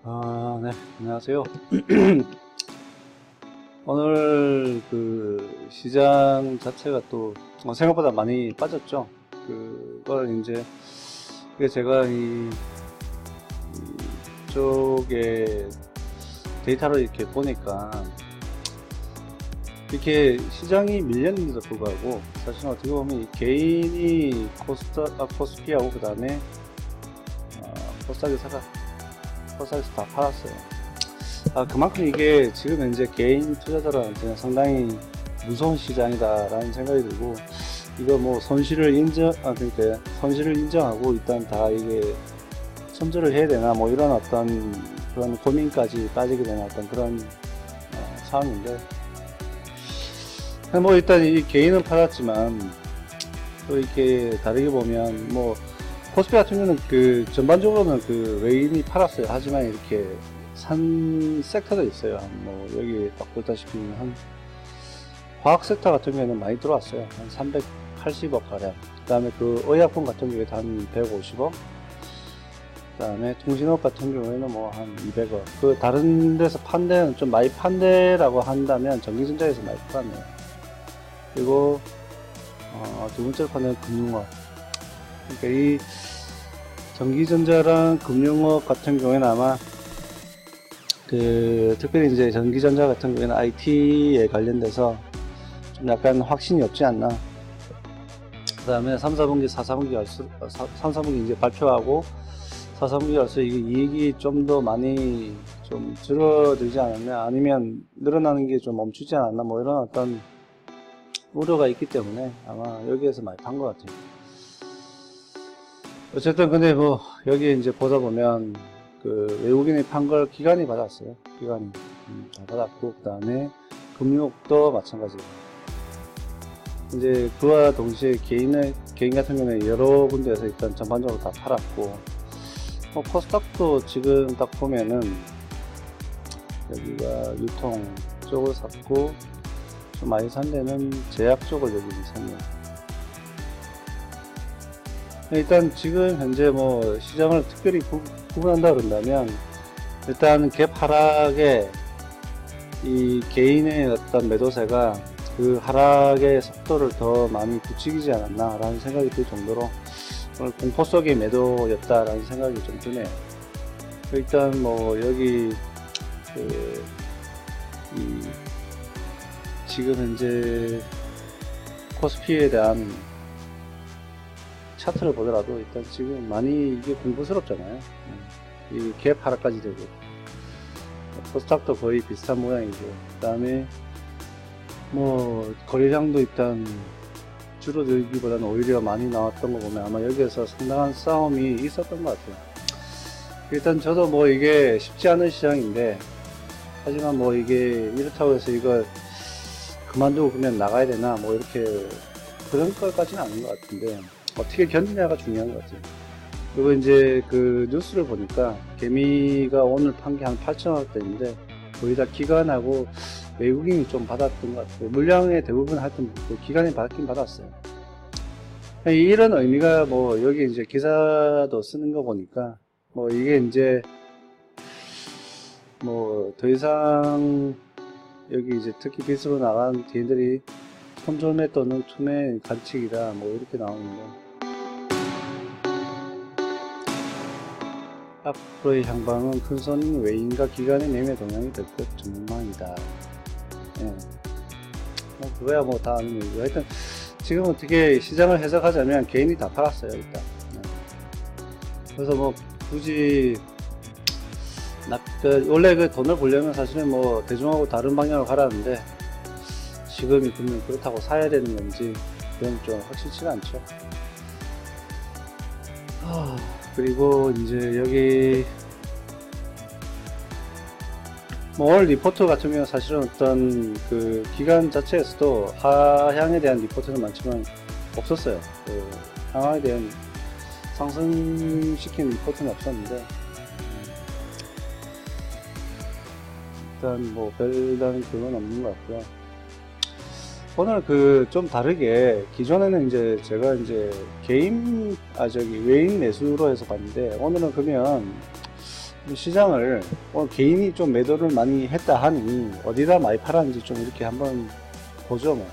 네, 안녕하세요. 오늘 그 시장 자체가 또 생각보다 많이 빠졌죠. 그걸 이제 그게 제가 이쪽에 데이터를 이렇게 보니까 이렇게 시장이 밀렸는데도 불구하고 사실 어떻게 보면 이 개인이 코스피하고 그 다음에 코스닥에서 다 팔았어요. 그만큼 이게 지금 현재 개인 투자자들한테는 상당히 무서운 시장이다라는 생각이 들고, 이거 뭐 그러니까 손실을 인정하고 일단 다 이게 손절을 해야 되나 뭐 이런 어떤 그런 고민까지 빠지게 되는 어떤 그런 상황인데, 뭐 일단 이 개인은 팔았지만 또 이렇게 다르게 보면 뭐 코스피 같은 경우는 그 전반적으로는 그 외인이 팔았어요. 하지만 이렇게 산 섹터도 있어요. 뭐 여기 딱 보다시피 한 화학 섹터 같은 경우에는 많이 들어왔어요. 한 380억 가량. 그 다음에 그 의약품 같은 경우에 한 150억. 그 다음에 통신업 같은 경우에는 뭐 한 200억. 그 다른 데서 판 데는 좀 많이 판 데라고 한다면 전기전자에서 많이 팔았네요. 그리고 두 번째로 판 데는 금융업. 그러니까 이 전기전자랑 금융업 같은 경우에는 아마 특별히 이제 전기전자 같은 경우에는 IT에 관련돼서 좀 약간 확신이 없지 않나. 그 다음에 3, 4분기, 3, 4분기 이제 발표하고 4, 3분기 갈수록 이게 이익이 좀 더 많이 좀 줄어들지 않았나, 아니면 늘어나는 게 좀 멈추지 않았나, 뭐 이런 어떤 우려가 있기 때문에 아마 여기에서 많이 판 것 같아요. 어쨌든 근데 뭐 여기 이제 보다 보면 그 외국인이 판 걸 기관이 받았어요. 기관이 다 받았고, 그 다음에 금융업도 마찬가지고, 이제 그와 동시에 개인 같은 경우는 여러 군데에서 일단 전반적으로 다 팔았고, 코스닥도 지금 딱 보면은 여기가 유통 쪽을 샀고, 좀 많이 산 데는 제약 쪽을 여기 샀네요. 일단 지금 현재 뭐 시장을 특별히 구분한다 그런다면, 일단 갭 하락에 이 개인의 어떤 매도세가 그 하락의 속도를 더 많이 부추기지 않았나 라는 생각이 들 정도로 오늘 공포 속의 매도였다 라는 생각이 좀 드네요. 일단 뭐 여기 지금 현재 코스피에 대한 차트를 보더라도 일단 지금 많이 이게 공부스럽잖아요. 이 갭 하락까지 되고, 코스닥도 거의 비슷한 모양이고, 그 다음에 뭐 거래량도 일단 줄어들기보다는 오히려 많이 나왔던 거 보면 아마 여기에서 상당한 싸움이 있었던 것 같아요. 일단 저도 뭐 이게 쉽지 않은 시장인데, 하지만 뭐 이게 이렇다고 해서 이걸 그만두고 그냥 나가야 되나 뭐 이렇게 그런 것까지는 아닌 것 같은데, 어떻게 견디냐가 중요한 것 같아요. 그리고 이제 그 뉴스를 보니까 개미가 오늘 판 게 한 8천억대인데 거의 다 기관하고 외국인이 좀 받았던 것 같아요. 물량의 대부분 하여튼 기관이 받긴 받았어요. 이런 의미가 뭐 여기 이제 기사도 쓰는 거 보니까 뭐 이게 이제 뭐 더 이상 여기 이제 특히 빚으로 나간 개인들이 손절매 또는 투매 관측이다 뭐 이렇게 나오는데, 앞으로의 향방은 큰손 외인과 기관의 매매 동향이 될 것 전망이다. 예. 뭐 그거야 뭐 다 아는 얘기고, 하여튼 지금 어떻게 시장을 해석하자면 개인이 다 팔았어요 일단. 예. 그래서 뭐 굳이 원래 그 돈을 벌려면 사실은 뭐 대중하고 다른 방향으로 가라는데, 지금이 그러면 그렇다고 사야 되는 건지 그건 좀 확실치가 않죠. 그리고 이제 여기 뭐 오늘 리포트 같은 경우는 사실은 어떤 그 기관 자체에서도 하향에 대한 리포트는 많지만 없었어요. 그 상황에 대한 상승시킨 리포트는 없었는데, 일단 뭐 별다른 그건 없는 것 같고요. 오늘 그 좀 다르게, 기존에는 이제 제가 이제 외인 매수로 해서 봤는데, 오늘은 그러면 시장을 개인이 좀 매도를 많이 했다 하니 어디다 많이 팔았는지 좀 이렇게 한번 보죠. 뭐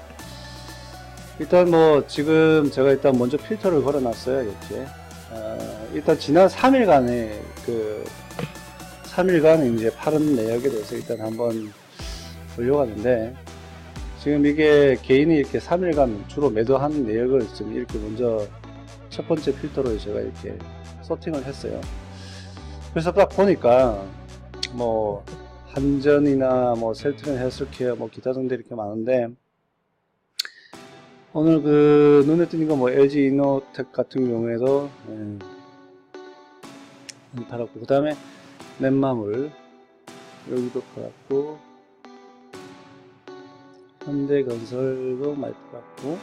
일단 뭐 지금 제가 일단 먼저 필터를 걸어 놨어요. 이렇게 일단 지난 3일간의 그 3일간 이제 팔은 내역에 대해서 일단 한번 보려고 하는데, 지금 이게 개인이 이렇게 3일간 주로 매도한 내역을 지금 이렇게 먼저 첫 번째 필터로 제가 이렇게 소팅을 했어요. 그래서 딱 보니까 뭐 한전이나 뭐 셀트리온 헬스케어 뭐 기타 등등 이렇게 많은데, 오늘 그 눈에 띄는 거 뭐 LG 이노텍 같은 경우에도 팔았고, 그 다음에 넷마물 여기도 팔았고, 현대건설도 많이 팔았고,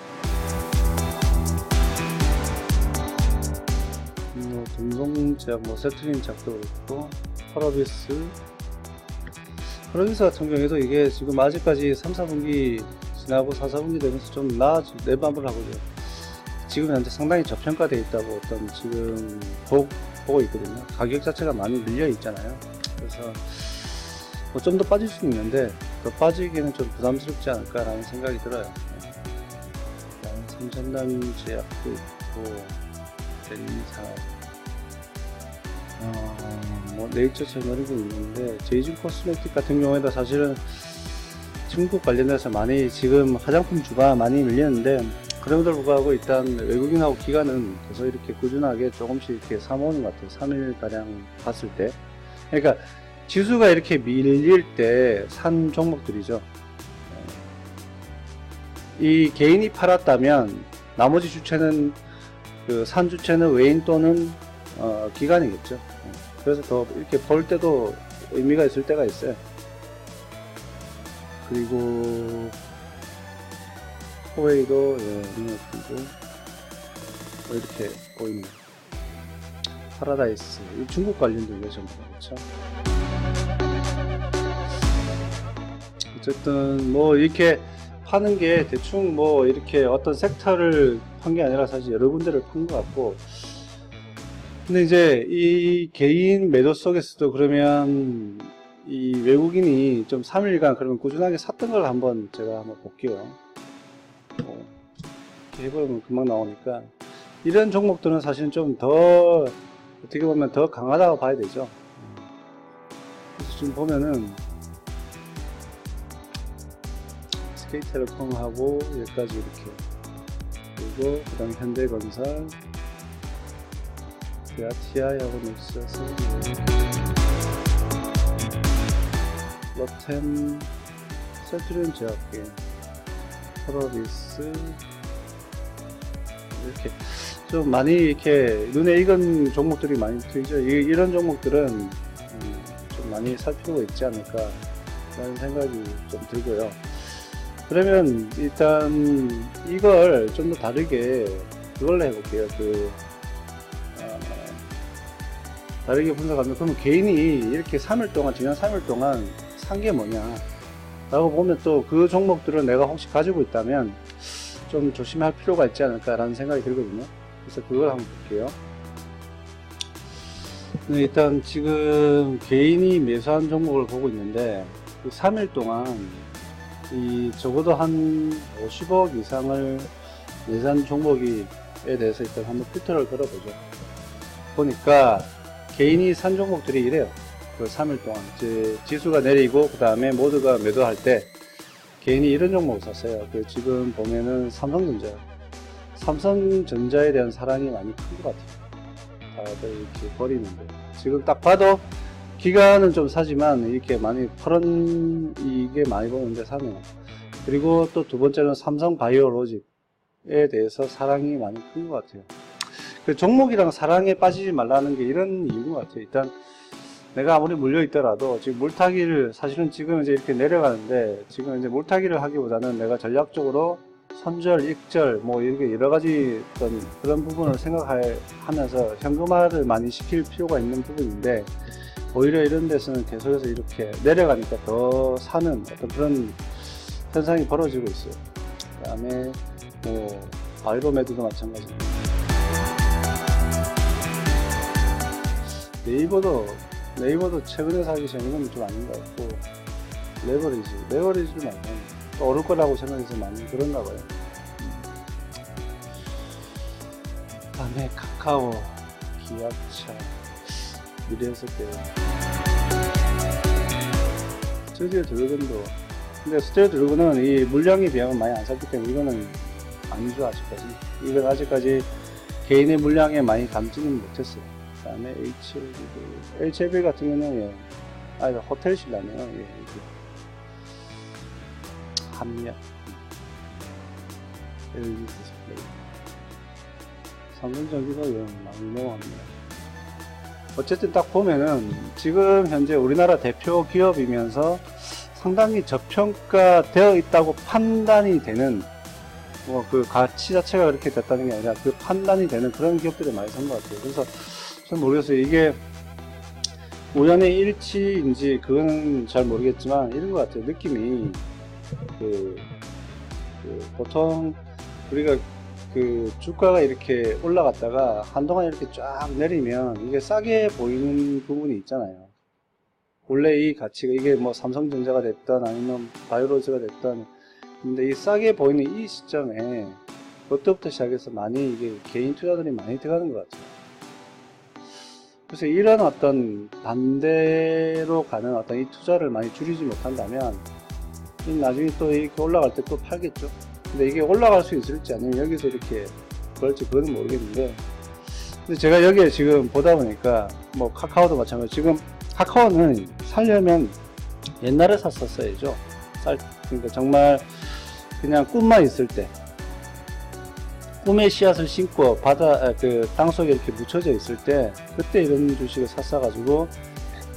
동성제약 뭐 셀트리온 작도 그렇고, 펄어비스 같은 경우에도 이게 지금 아직까지 3, 4분기 지나고 4, 4분기 되면서 좀 내밤을 하고요. 지금 현재 상당히 저평가되어 있다고 어떤 지금 보고 있거든요. 가격 자체가 많이 밀려 있잖아요. 그래서 뭐 좀 더 빠질 수 있는데, 더 빠지기는 좀 부담스럽지 않을까라는 생각이 들어요. 삼천단 제약도 있고, 대리사, 뭐 네이처 채널이고 있는데, 제이준 코스메틱 같은 경우에도 사실은 중국 관련해서 많이 지금 화장품 주가 많이 밀렸는데, 그럼에도 불구하고 일단 외국인하고 기관은 계속 이렇게 꾸준하게 조금씩 이렇게 사모으는 것 같아요. 3일가량 봤을 때. 그러니까 지수가 이렇게 밀릴 때 산 종목들이죠. 이 개인이 팔았다면 나머지 주체는, 그 산 주체는 외인 또는 기관이겠죠. 그래서 더 이렇게 볼 때도 의미가 있을 때가 있어요. 그리고 호웨이도 눈에 띄고 뭐 이렇게 보이네요. 파라다이스, 중국 관련된 게 전부 그렇죠. 어쨌든 뭐 이렇게 파는 게 대충 뭐 이렇게 어떤 섹터를 판 게 아니라 사실 여러 군데를 판 것 같고, 근데 이제 이 개인 매도 속에서도 그러면 이 외국인이 좀 3일간 그러면 꾸준하게 샀던 걸 한번 제가 한번 볼게요. 이렇게 해보면 금방 나오니까, 이런 종목들은 사실 좀 더 어떻게 보면 더 강하다고 봐야 되죠. 그래서 지금 보면은 SK텔레콤하고 여기까지 이렇게, 그리고 그 다음에 현대건설, TI하고 넥서스, 롯템, 셀트리온 제약계, 펄어비스, 이렇게 좀 많이 이렇게 눈에 익은 종목들이 많이 보이죠. 이런 종목들은 좀 많이 살 필요가 있지 않을까 라는 생각이 좀 들고요. 그러면 일단 이걸 좀 더 다르게 그걸로 해볼게요. 다르게 분석하면, 그러면 개인이 이렇게 3일 동안, 지난 3일 동안 산 게 뭐냐 라고 보면, 또 그 종목들을 내가 혹시 가지고 있다면 좀 조심할 필요가 있지 않을까 라는 생각이 들거든요. 그래서 그걸 한번 볼게요. 일단 지금 개인이 매수한 종목을 보고 있는데, 3일 동안 적어도 한 50억 이상을 매수한 종목에 대해서 일단 한번 필터를 걸어보죠. 보니까 개인이 산 종목들이 이래요. 그 3일 동안 지수가 내리고 그 다음에 모두가 매도할 때 개인이 이런 종목을 샀어요. 지금 보면은 삼성전자에 대한 사랑이 많이 큰 것 같아요. 다들 이렇게 버리는데, 지금 딱 봐도 기간은 좀 사지만 이렇게 많이 이게 많이 보는데 사네요. 그리고 또 두 번째는 삼성바이오로직에 대해서 사랑이 많이 큰 것 같아요. 그 종목이랑 사랑에 빠지지 말라는 게 이런 이유인 것 같아요. 일단 내가 아무리 물려 있더라도 지금 물타기를, 사실은 지금 이제 이렇게 내려가는데, 지금 이제 물타기를 하기보다는 내가 전략적으로 손절, 익절 뭐 이렇게 여러 가지 어떤 그런 부분을 생각하면서 현금화를 많이 시킬 필요가 있는 부분인데, 오히려 이런 데서는 계속해서 이렇게 내려가니까 더 사는 어떤 그런 현상이 벌어지고 있어요. 그 다음에 뭐 바이로메드도 마찬가지입니다. 네이버도 네이버도 최근에 사기 시작은 좀 아닌 것 같고, 레버리지를 말고 또 오를 거라고 생각해서 많이 그런가 봐요. 다음에 카카오, 기아차, 미래에셋대, 스튜디오 드래곤도. 근데 스튜디오 드래곤은 이 물량에 비하면 많이 안 샀기 때문에 이거는 아니죠, 아직까지. 이건 아직까지 개인의 물량에 많이 감지는 못했어요. 그 다음에 HLB 같은 경우는, 호텔 신라네요. 예, 한미야, LG 디스플레이, 삼성전기가 많이 넘어갑니다. 어쨌든 딱 보면은 지금 현재 우리나라 대표 기업이면서 상당히 저평가되어 있다고 판단이 되는, 뭐 그 가치 자체가 그렇게 됐다는 게 아니라 그 판단이 되는 그런 기업들이 많이 산 것 같아요. 그래서 전 모르겠어요. 이게 우연의 일치인지 그거는 잘 모르겠지만 이런 것 같아요. 느낌이 보통 우리가 그 주가가 이렇게 올라갔다가 한동안 이렇게 쫙 내리면 이게 싸게 보이는 부분이 있잖아요. 원래 이 가치가 이게 뭐 삼성전자가 됐든 아니면 바이오로즈가 됐든, 근데 이 싸게 보이는 이 시점에 그때부터 시작해서 많이 이게 개인 투자들이 많이 들어가는 것 같아요. 그래서 이런 어떤 반대로 가는 어떤 이 투자를 많이 줄이지 못한다면 나중에 또 이렇게 올라갈 때 또 팔겠죠. 근데 이게 올라갈 수 있을지 아니면 여기서 이렇게 그럴지 그건 모르겠는데, 근데 제가 여기에 지금 보다 보니까 뭐 카카오도 마찬가지. 지금 카카오는 살려면 옛날에 샀었어야죠. 그러니까 정말 그냥 꿈만 있을 때, 꿈의 씨앗을 심고 땅속에 이렇게 묻혀져 있을 때, 그때 이런 주식을 샀어가지고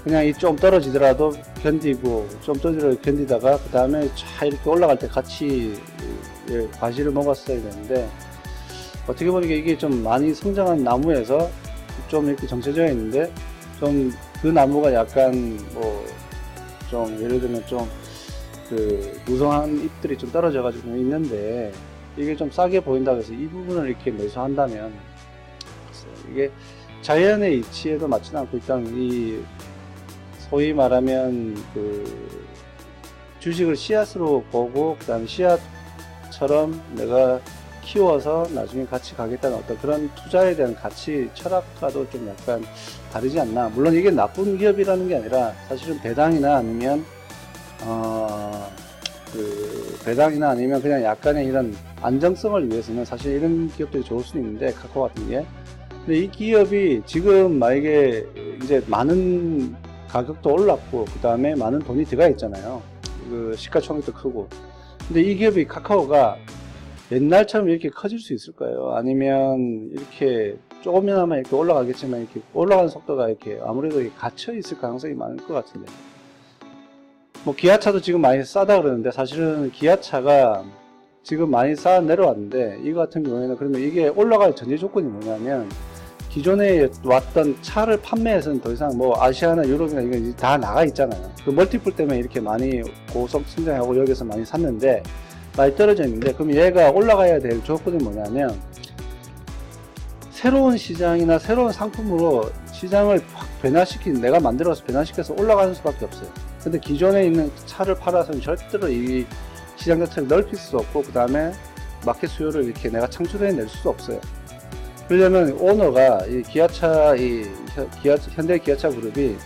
그냥 이 좀 떨어지더라도 견디고, 좀 떨어지더라도 견디다가 그 다음에 차 이렇게 올라갈 때 같이 과실을 먹었어야 되는데, 어떻게 보니까 이게 좀 많이 성장한 나무에서 좀 이렇게 정체되어 있는데, 좀 그 나무가 약간 좀 예를 들면 좀 무성한 잎들이 좀 떨어져 가지고 있는데, 이게 좀 싸게 보인다고 해서 이 부분을 이렇게 매수한다면, 이게 자연의 이치에도 맞지는 않고, 일단 이 소위 말하면 주식을 씨앗으로 보고, 그 다음에 씨앗처럼 내가 키워서 나중에 같이 가겠다는 어떤 그런 투자에 대한 가치 철학과도 좀 약간 다르지 않나. 물론 이게 나쁜 기업이라는 게 아니라 사실은 배당이나 아니면 배당이나 아니면 그냥 약간의 이런 안정성을 위해서는 사실 이런 기업들이 좋을 수는 있는데, 카카오 같은 게. 근데 이 기업이 지금 만약에 이제 많은 가격도 올랐고, 그 다음에 많은 돈이 들어가 있잖아요. 시가총액도 크고. 근데 이 기업이, 카카오가 옛날처럼 이렇게 커질 수 있을까요? 아니면 이렇게 조금이나마 이렇게 올라가겠지만, 이렇게 올라가는 속도가 이렇게 아무래도 갇혀 있을 가능성이 많을 것 같은데. 뭐 기아차도 지금 많이 싸다 그러는데, 사실은 기아차가 지금 많이 싸 내려왔는데, 이거 같은 경우에는 그러면 이게 올라갈 전제 조건이 뭐냐면, 기존에 왔던 차를 판매해서는 더 이상 뭐 아시아나 유럽이나 이거 이제 다 나가 있잖아요. 그 멀티플 때문에 이렇게 많이 고속 성장하고 여기서 많이 샀는데 많이 떨어져 있는데, 그럼 얘가 올라가야 될 조건이 뭐냐면, 새로운 시장이나 새로운 상품으로 시장을 확 변화시킨, 내가 만들어서 변화시켜서 올라가는 수밖에 없어요. 근데 기존에 있는 차를 팔아서는 절대로 이 시장 자체를 넓힐 수 없고, 그 다음에 마켓 수요를 이렇게 내가 창출해낼 수도 없어요. 그러려면 오너가 이 기아차, 현대 기아차 그룹이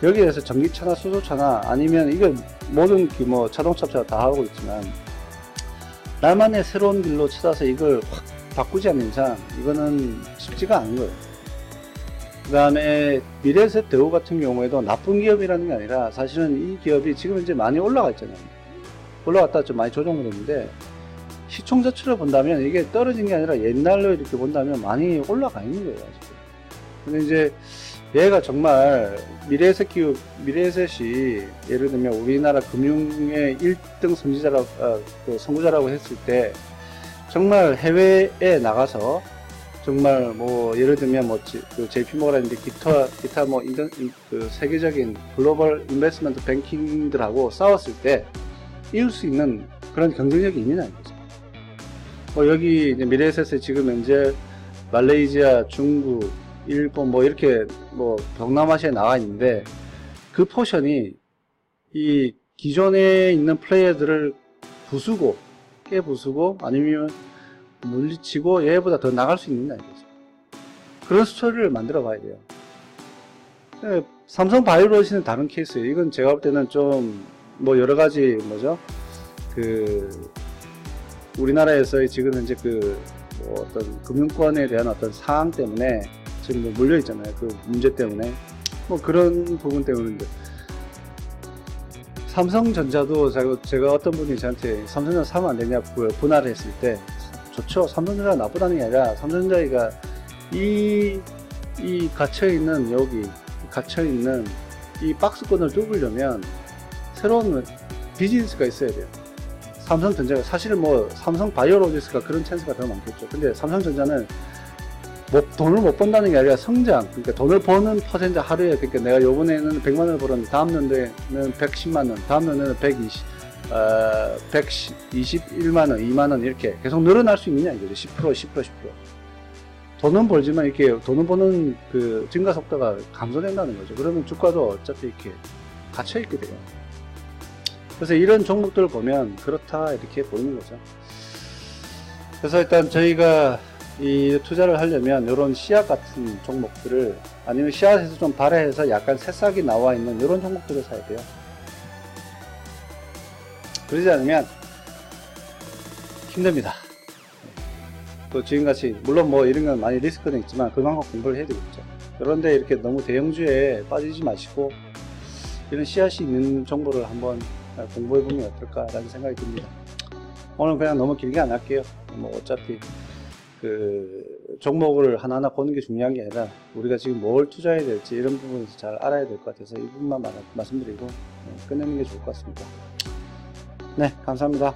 여기에서 전기차나 수소차나 아니면 이거 모든 뭐 자동차업체가 다 하고 있지만, 나만의 새로운 길로 찾아서 이걸 확 바꾸지 않는 이상 이거는 쉽지가 않은 거예요. 그 다음에 미래에셋 대우 같은 경우에도 나쁜 기업이라는 게 아니라, 사실은 이 기업이 지금 이제 많이 올라가 있잖아요. 올라갔다 좀 많이 조정을 했는데, 시총 자체를 본다면 이게 떨어진 게 아니라 옛날로 이렇게 본다면 많이 올라가 있는 거예요, 아직. 근데 이제 얘가 정말 미래에셋이 예를 들면 우리나라 금융의 1등 선구자라고 했을 때, 정말 해외에 나가서 정말 뭐 예를 들면 뭐 JP모건이라든지 기타 뭐 세계적인 글로벌 인베스트먼트 뱅킹들하고 싸웠을 때 이길 수 있는 그런 경쟁력이 있느냐는 거죠. 뭐 여기 이제 미래에셋에 지금 현재 말레이시아, 중국, 일본 뭐 이렇게 뭐 동남아시아에 나와 있는데, 그 포션이 이 기존에 있는 플레이어들을 부수고 깨부수고 아니면 물리치고 얘보다 더 나갈 수 있느냐 이거죠. 그런 스토리를 만들어 봐야 돼요. 삼성 바이오로직은 다른 케이스예요. 이건 제가 볼 때는 좀 뭐 여러 가지 뭐죠, 그 우리나라에서 지금 현재 그 뭐 어떤 금융권에 대한 어떤 상황 때문에 지금 뭐 물려 있잖아요. 그 문제 때문에 뭐 그런 부분 때문인데, 삼성전자도 제가 어떤 분이 저한테 삼성전자 사면 안 되냐 분할을 했을 때, 좋죠. 삼성전자가 나쁘다는 게 아니라 삼성전자가 이 갇혀있는 여기 갇혀있는 이 박스권을 뚫으려면 새로운 비즈니스가 있어야 돼요. 삼성전자가 사실은 뭐 삼성 바이오로직스가 그런 찬스가 더 많겠죠. 근데 삼성전자는 돈을 못 번다는 게 아니라 성장, 그러니까 돈을 버는 퍼센트 하루에, 그러니까 내가 요번에는 100만원을 벌었는데 다음 년도에는 110만원, 다음 년도에는 121만원, 2만원 이렇게 계속 늘어날 수 있느냐 이거죠. 10%. 돈은 벌지만 이렇게 돈을 버는 그 증가 속도가 감소된다는 거죠. 그러면 주가도 어차피 이렇게 갇혀있게 돼요. 그래서 이런 종목들을 보면 그렇다 이렇게 보이는 거죠. 그래서 일단 저희가 이 투자를 하려면 이런 씨앗 같은 종목들을, 아니면 씨앗에서 좀 발해해서 약간 새싹이 나와 있는 이런 종목들을 사야 돼요. 그러지 않으면 힘듭니다. 또 지금같이 물론 뭐 이런 건 많이 리스크는 있지만 그만큼 공부를 해야 되겠죠. 그런데 이렇게 너무 대형주에 빠지지 마시고 이런 씨앗이 있는 정보를 한번 공부해 보면 어떨까라는 생각이 듭니다. 오늘 그냥 너무 길게 안 할게요. 뭐 어차피 그 종목을 하나하나 보는 게 중요한 게 아니라 우리가 지금 뭘 투자해야 될지 이런 부분에서 잘 알아야 될 것 같아서 이 부분만 말씀드리고 끝내는 게 좋을 것 같습니다. 네, 감사합니다.